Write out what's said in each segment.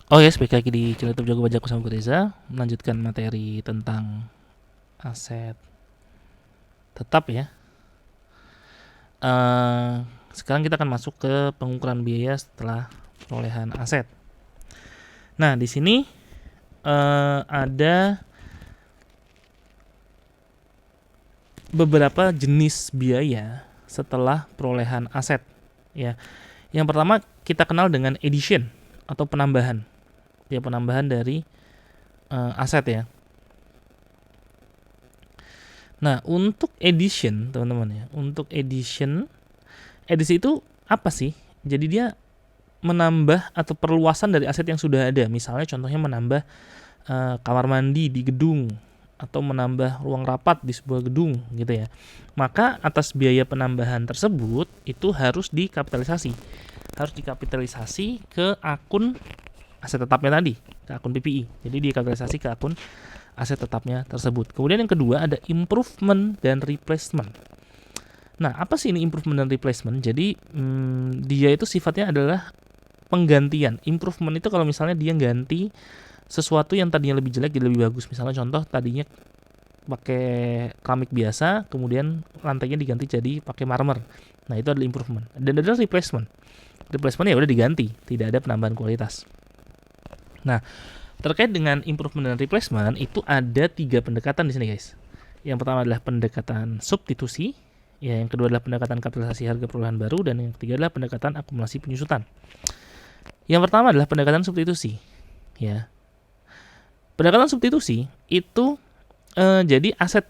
Oh ya, balik lagi di channel YouTube Jago Bajaku sama gue Reza. Melanjutkan materi tentang aset tetap ya. Eh, Sekarang kita akan masuk ke pengukuran biaya setelah perolehan aset. Nah, di sini ada beberapa jenis biaya setelah perolehan aset ya. Yang pertama kita kenal dengan addition atau penambahan. Ya, penambahan dari aset ya. Nah, untuk addition, teman-teman ya, untuk edisi itu apa sih? Jadi dia menambah atau perluasan dari aset yang sudah ada. Misalnya contohnya menambah kamar mandi di gedung atau menambah ruang rapat di sebuah gedung gitu ya. Maka atas biaya penambahan tersebut itu harus dikapitalisasi. Harus dikapitalisasi ke akun aset tetapnya tadi, ke akun PPI. Jadi dikapitalisasi ke akun aset tetapnya tersebut. Kemudian yang kedua ada improvement dan replacement. Nah, apa sih ini improvement dan replacement? Jadi dia itu sifatnya adalah penggantian. Improvement itu kalau misalnya dia ganti sesuatu yang tadinya lebih jelek jadi lebih bagus. Misalnya contoh tadinya pakai keramik biasa, kemudian lantainya diganti jadi pakai marmer. Nah, itu adalah improvement. Dan ada replacement. Replacement ya udah diganti, tidak ada penambahan kualitas. Nah, terkait dengan improvement dan replacement itu ada 3 pendekatan di sini guys. Yang pertama adalah pendekatan substitusi, ya, yang kedua adalah pendekatan kapitalisasi harga perolehan baru, dan yang ketiga adalah pendekatan akumulasi penyusutan. Yang pertama adalah pendekatan substitusi, ya. Pendekatan substitusi itu jadi aset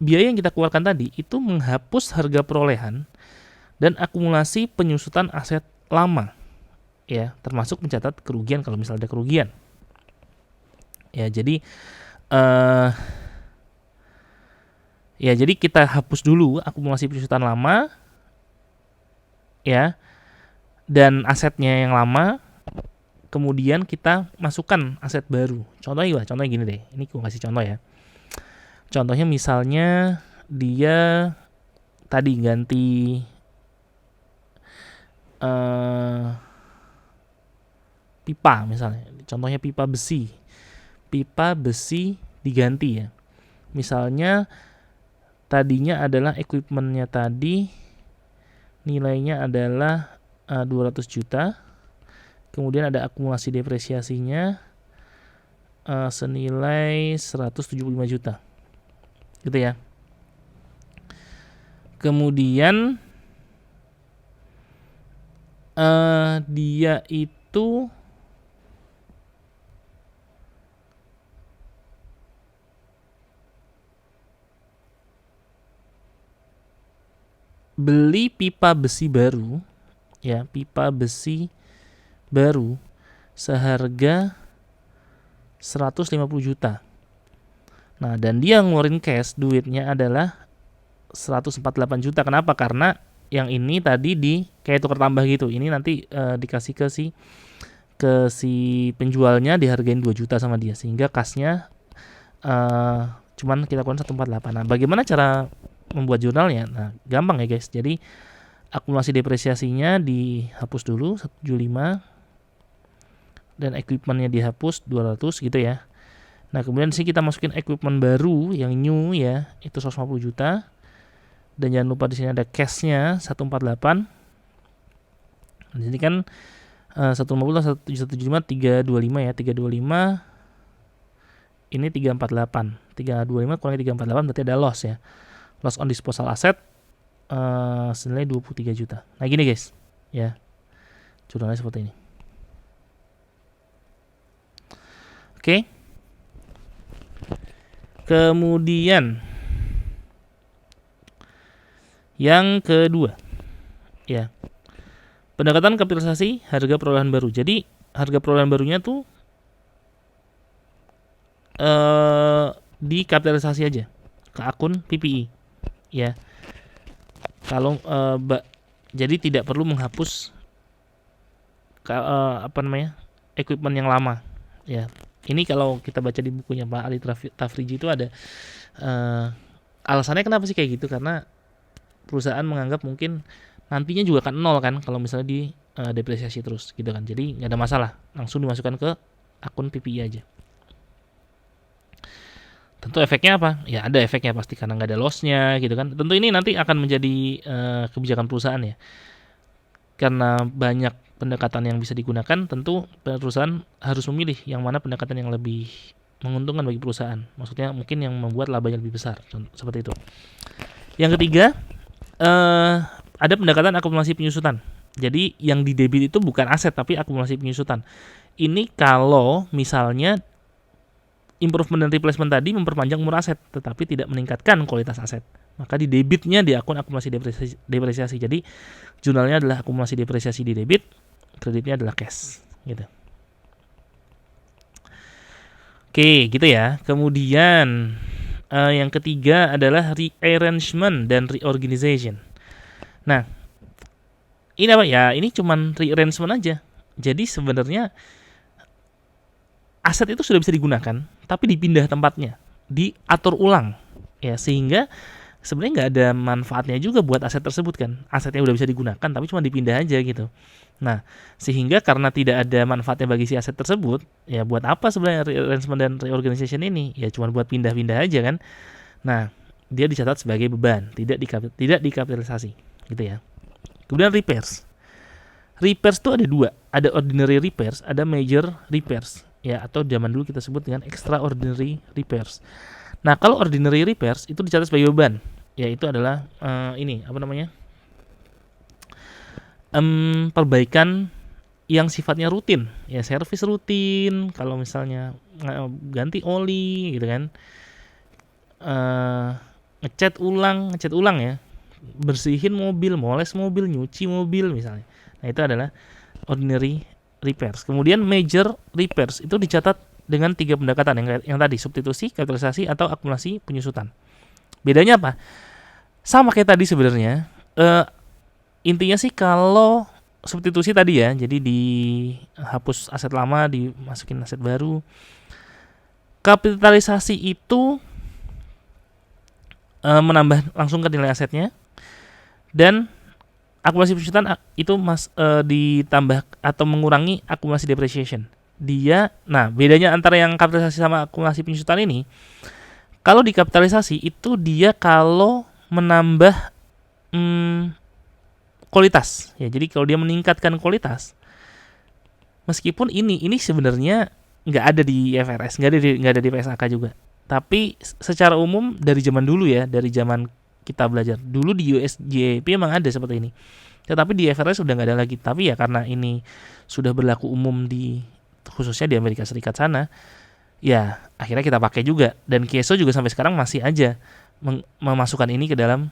biaya yang kita keluarkan tadi itu menghapus harga perolehan dan akumulasi penyusutan aset lama, ya, termasuk mencatat kerugian kalau misalnya ada kerugian. Ya, jadi jadi kita hapus dulu akumulasi penyusutan lama, ya, dan asetnya yang lama, kemudian kita masukkan aset baru. Contohnya gini deh, ini gue kasih contoh ya. Contohnya misalnya dia tadi ganti pipa misalnya. Contohnya pipa besi. Pipa besi diganti ya. Misalnya tadinya adalah equipmentnya tadi nilainya adalah 200 juta. Kemudian ada akumulasi depresiasinya senilai 175 juta. Gitu ya. Kemudian dia itu beli pipa besi baru, ya, pipa besi baru seharga 150 juta. Nah, dan dia ngeluarin cash, duitnya adalah 148 juta. Kenapa? Karena yang ini tadi di kayak tukar tambah gitu. Ini nanti dikasih ke si penjualnya, dihargain 2 juta sama dia, sehingga kasnya cuman kita keluarin 148. Nah, bagaimana cara membuat jurnalnya? Nah, gampang ya guys. Jadi akumulasi depresiasinya dihapus dulu 175 dan equipmentnya dihapus 200 gitu ya. Nah, kemudian sini kita masukin equipment baru yang new ya, itu 150 juta. Dan jangan lupa di sini ada cashnya 148. Di sini kan 150 175 325 ya, 325 ini 348. 325 kurangi 348 berarti ada loss ya. Loss on disposal asset senilai 23 juta. Nah, gini guys, ya. Jurnalnya seperti ini. Oke. Kemudian yang kedua, ya, pendekatan kapitalisasi harga perolehan baru. Jadi harga perolehan barunya tuh dikapitalisasi aja ke akun PPI, ya. Kalau jadi tidak perlu menghapus equipment yang lama, ya. Ini kalau kita baca di bukunya Pak Ali Tafriji itu ada alasannya kenapa sih kayak gitu, karena perusahaan menganggap mungkin nantinya juga akan nol kan kalau misalnya depresiasi terus gitu kan. Jadi nggak ada masalah, langsung dimasukkan ke akun PPI aja. Tentu efeknya apa? Ya ada efeknya pasti karena nggak ada loss-nya gitu kan. Tentu ini nanti akan menjadi kebijakan perusahaan ya. Karena banyak pendekatan yang bisa digunakan, tentu perusahaan harus memilih yang mana pendekatan yang lebih menguntungkan bagi perusahaan. Maksudnya mungkin yang membuat labanya lebih besar, seperti itu. Yang ketiga, ada pendekatan akumulasi penyusutan. Jadi yang di debit itu bukan aset tapi akumulasi penyusutan. Ini kalau misalnya improvement dan replacement tadi memperpanjang umur aset tetapi tidak meningkatkan kualitas aset, maka di debitnya di akun akumulasi depresiasi. Jadi jurnalnya adalah akumulasi depresiasi di debit, kreditnya adalah cash gitu. Oke, gitu ya. Kemudian yang ketiga adalah rearrangement dan reorganization. Nah, ini apa ya? Ini cuman rearrangement aja. Jadi sebenarnya aset itu sudah bisa digunakan, tapi dipindah tempatnya, diatur ulang, ya sehingga sebenarnya nggak ada manfaatnya juga buat aset tersebut kan. Asetnya udah bisa digunakan, tapi cuma dipindah aja gitu. Nah, sehingga karena tidak ada manfaatnya bagi si aset tersebut, ya buat apa sebenarnya rearrangement dan reorganization ini? Ya cuma buat pindah-pindah aja kan. Nah, dia dicatat sebagai beban, tidak dikapitalisasi, gitu ya. Kemudian repairs. Repairs itu ada dua, ada ordinary repairs, ada major repairs, ya atau zaman dulu kita sebut dengan extraordinary repairs. Nah, kalau ordinary repairs itu dicatat sebagai beban, yaitu adalah perbaikan yang sifatnya rutin, ya servis rutin, kalau misalnya ganti oli gitu kan, ngecat ulang ya, bersihin mobil, moles mobil, nyuci mobil misalnya. Nah, itu adalah ordinary repairs. Kemudian major repairs itu dicatat dengan 3 pendekatan yang tadi, substitusi, kapitalisasi, atau akumulasi penyusutan. Bedanya apa? Sama kayak tadi sebenarnya. Intinya sih kalau substitusi tadi ya, jadi dihapus aset lama, dimasukin aset baru. Kapitalisasi itu menambah langsung ke nilai asetnya, dan akumulasi penyusutan itu ditambah atau mengurangi akumulasi depreciation. Nah bedanya antara yang kapitalisasi sama akumulasi penyusutan ini, kalau di kapitalisasi itu dia kalau menambah kualitas, ya jadi kalau dia meningkatkan kualitas, meskipun ini sebenarnya nggak ada di IFRS, nggak ada di PSAK juga. Tapi secara umum dari zaman dulu ya, dari zaman kita belajar dulu di US GAAP memang ada seperti ini. Tetapi di IFRS sudah nggak ada lagi. Tapi ya karena ini sudah berlaku umum khususnya di Amerika Serikat sana, ya akhirnya kita pakai juga. Dan Keso juga sampai sekarang masih aja memasukkan ini ke dalam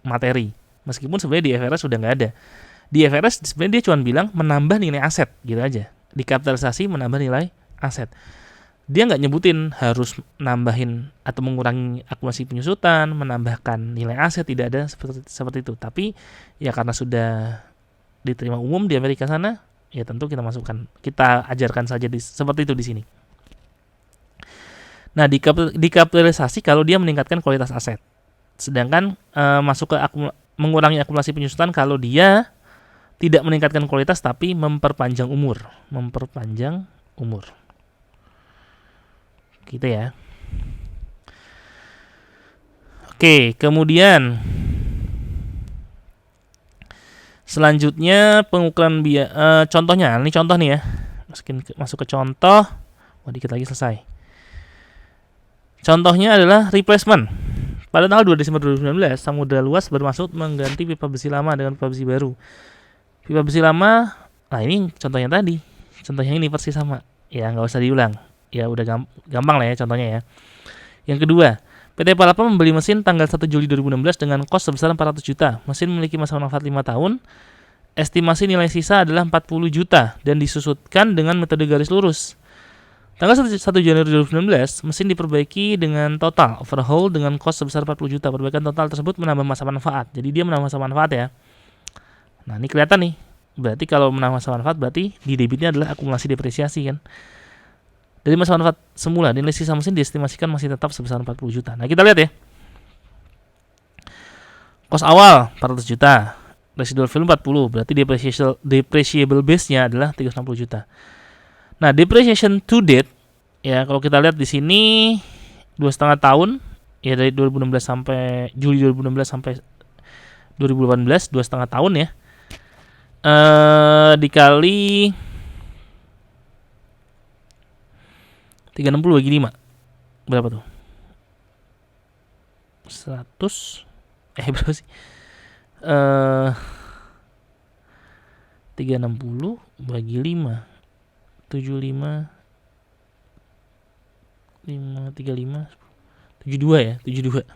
materi. Meskipun sebenarnya di IFRS sudah nggak ada. Di IFRS sebenarnya dia cuma bilang menambah nilai aset gitu aja. Di kapitalisasi menambah nilai aset. Dia nggak nyebutin harus nambahin atau mengurangi akumulasi penyusutan, menambahkan nilai aset, tidak ada seperti itu. Tapi ya karena sudah diterima umum di Amerika sana, ya tentu kita ajarkan saja seperti itu di sini. Nah, di kapitalisasi kalau dia meningkatkan kualitas aset, sedangkan masuk ke mengurangi akumulasi penyusutan kalau dia tidak meningkatkan kualitas tapi memperpanjang umur. Gitu ya. Oke, kemudian selanjutnya pengukuran biaya. Contohnya, ini contoh nih ya. Masuk ke contoh. Dikit lagi selesai. Contohnya adalah replacement. Pada tanggal 2 Desember 2019, Samudra Luas bermaksud mengganti pipa besi lama dengan pipa besi baru. Pipa besi lama, nah ini contohnya tadi. Contohnya ini persis sama. Ya nggak usah diulang. Ya udah gampang lah ya contohnya ya. Yang kedua, PT Palapa membeli mesin tanggal 1 Juli 2016 dengan kos sebesar 400 juta. Mesin memiliki masa manfaat 5 tahun. Estimasi nilai sisa adalah 40 juta dan disusutkan dengan metode garis lurus. Tanggal 1 Januari 2019, mesin diperbaiki dengan total overhaul dengan kos sebesar 40 juta. Perbaikan total tersebut menambah masa manfaat. Jadi dia menambah masa manfaat ya. Nah, ini kelihatan nih. Berarti kalau menambah masa manfaat berarti di debitnya adalah akumulasi depresiasi kan. Dari masa manfaat semula, nilai sisa mesin diestimasikan masih tetap sebesar 40 juta. Nah, kita lihat ya. Kos awal 400 juta. Residual value 40, berarti depreciable base-nya adalah 360 juta. Nah, depreciation to date ya, kalau kita lihat di sini 2,5 tahun ya, dari 2016 sampai Juli 2016 sampai 2018, 2,5 tahun ya. Dikali 360 bagi 5 berapa tuh? 100 berapa sih? 360 bagi 5 75 535 72 ya, 72.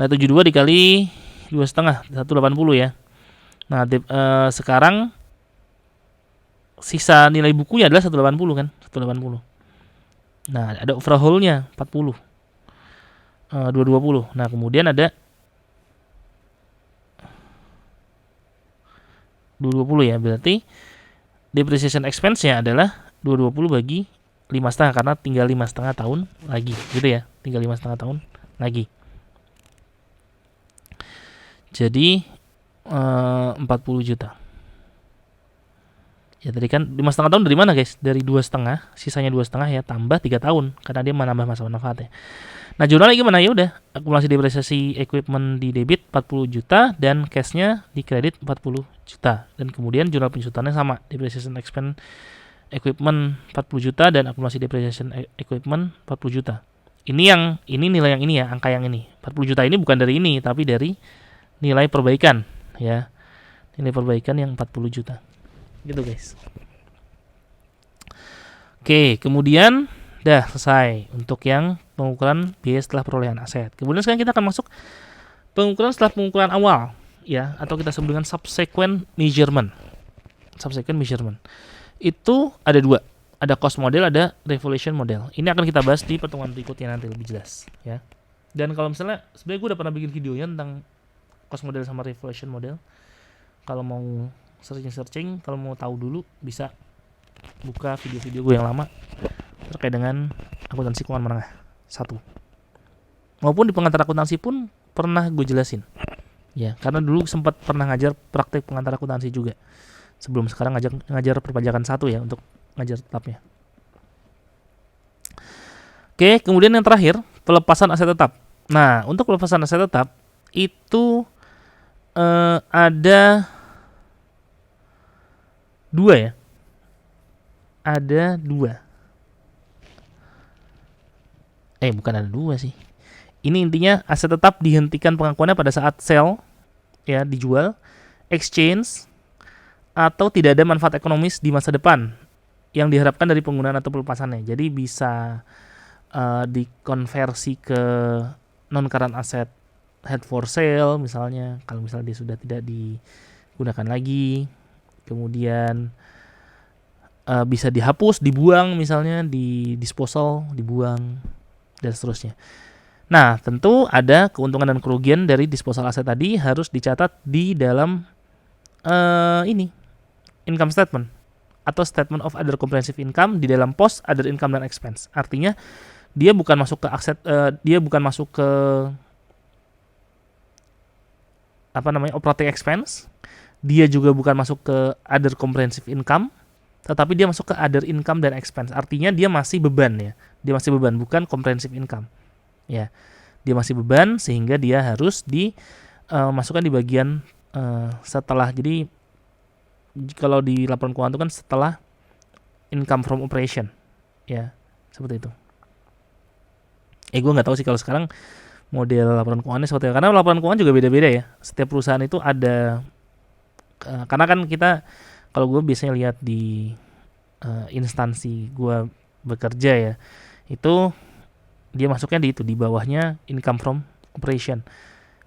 Nah, 72 dikali 2,5 180 ya. Nah, sekarang sisa nilai bukunya adalah 180 kan, 180. Nah, ada overhaul-nya 40. 220. Nah, kemudian ada 220 ya, berarti depreciation expense-nya adalah 220 bagi 5,5 karena tinggal 5,5 tahun lagi gitu ya, tinggal 5,5 tahun lagi. Jadi 40 juta. Ya tadi kan 5,5 tahun dari mana guys? Dari 2,5, sisanya 2,5 ya, tambah 3 tahun karena dia menambah masa manfaat ya. Nah, jurnalnya gimana? Ya udah, akumulasi depresiasi equipment di debit 40 juta dan cashnya di kredit 40 juta. Dan kemudian jurnal penyusutannya sama, depreciation expense equipment 40 juta dan akumulasi depreciation equipment 40 juta. Ini nilai yang ini ya, angka yang ini. 40 juta ini bukan dari ini, tapi dari nilai perbaikan ya. Nilai perbaikan yang 40 juta. Gitu guys. Oke, kemudian dah selesai untuk yang pengukuran biaya setelah perolehan aset. Kemudian sekarang kita akan masuk pengukuran setelah pengukuran awal ya, atau kita sebut dengan subsequent measurement. Subsequent measurement. Itu ada dua. Ada cost model, ada revaluation model. Ini akan kita bahas di pertemuan berikutnya nanti lebih jelas ya. Dan kalau misalnya sebenarnya gue udah pernah bikin videonya tentang cost model sama revaluation model. Kalau mau searching, kalau mau tahu dulu bisa buka video-video gue yang lama terkait dengan akuntansi keuangan menengah 1. Maupun di pengantar akuntansi pun pernah gue jelasin. Ya, karena dulu sempat pernah ngajar praktek pengantar akuntansi juga. Sebelum sekarang ngajar perpajakan 1 ya, untuk ngajar tetapnya. Oke, kemudian yang terakhir, pelepasan aset tetap. Nah, untuk pelepasan aset tetap itu ada 2 ya. Ada 2. Bukan ada 2 sih. Ini intinya aset tetap dihentikan pengakuannya pada saat sell ya, dijual, exchange, atau tidak ada manfaat ekonomis di masa depan yang diharapkan dari penggunaan atau pelepasannya. Jadi bisa dikonversi ke non current asset held for sale misalnya, kalau misalnya dia sudah tidak digunakan lagi. Kemudian bisa dihapus, dibuang misalnya, di disposal, dibuang, dan seterusnya. Nah, tentu ada keuntungan dan kerugian dari disposal aset tadi harus dicatat di dalam ini income statement atau statement of other comprehensive income di dalam pos other income dan expense. Artinya dia bukan masuk ke aset, dia bukan masuk ke operating expense. Dia juga bukan masuk ke other comprehensive income, tetapi dia masuk ke other income dan expense. Artinya dia masih beban ya. Dia masih beban, bukan comprehensive income. Ya. Dia masih beban sehingga dia harus dimasukkan di bagian setelah. Jadi kalau di laporan keuangan itu kan setelah income from operation. Ya, seperti itu. Gue nggak tahu sih kalau sekarang model laporan keuangannya seperti apa. Karena laporan keuangan juga beda-beda ya. Setiap perusahaan itu ada, karena kan kita, kalau gue biasanya lihat di instansi gue bekerja ya, itu dia masuknya di bawahnya income from operation.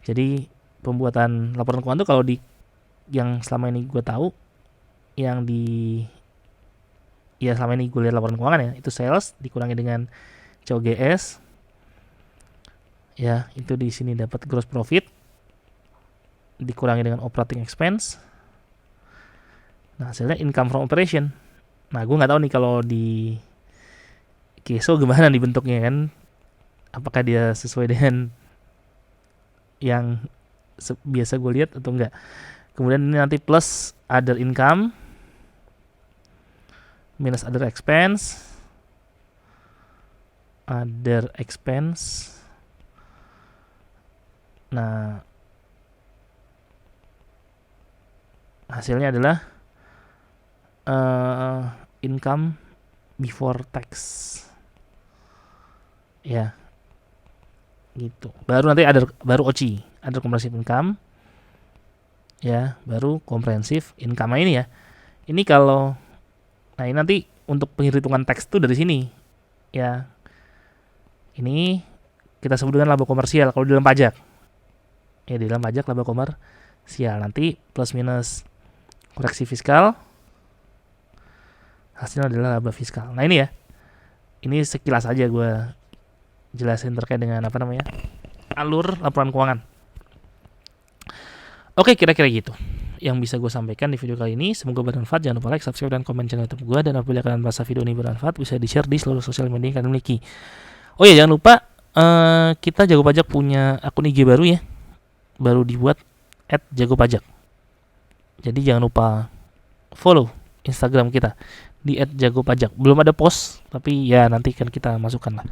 Jadi pembuatan laporan keuangan itu kalau di yang selama ini gue tahu, yang selama ini gue lihat laporan keuangan ya, itu sales dikurangi dengan COGS ya, itu di sini dapat gross profit dikurangi dengan operating expense. Nah, hasilnya income from operation. Nah, gue nggak tahu nih kalau di Keso gimana nih bentuknya kan, apakah dia sesuai dengan yang biasa gue lihat atau enggak. Kemudian ini nanti plus other income minus other expense. Nah, hasilnya adalah income before tax. Ya. Gitu. Baru nanti baru OCI, other comprehensive income. Ya, baru comprehensive income ini ya. Ini kalau ini nanti untuk penghitungan tax tuh dari sini. Ya. Ini kita sebut dengan laba komersial kalau di dalam pajak. Ya, di dalam pajak laba komersial. Nanti plus minus koreksi fiskal. Hasilnya adalah laba fiskal. Nah, ini ya. Ini sekilas aja gue jelasin terkait dengan alur laporan keuangan. Oke, kira-kira gitu yang bisa gue sampaikan di video kali ini. Semoga bermanfaat. Jangan lupa like, subscribe, dan komen channel YouTube gue. Dan apabila kalian merasa video ini bermanfaat, bisa di-share di seluruh sosial media yang kalian miliki. Oh ya, jangan lupa kita Jago Pajak punya akun IG baru ya. Baru dibuat @jagopajak. Jadi jangan lupa follow Instagram kita di @jagopajak. Belum ada post, tapi ya nanti kan kita masukkan lah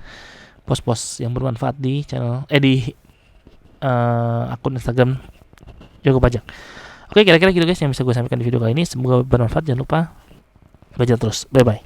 post-post yang bermanfaat di channel di akun Instagram Jago Pajak. Oke, kira-kira gitu guys yang bisa gue sampaikan di video kali ini. Semoga bermanfaat. Jangan lupa belajar terus. Bye bye.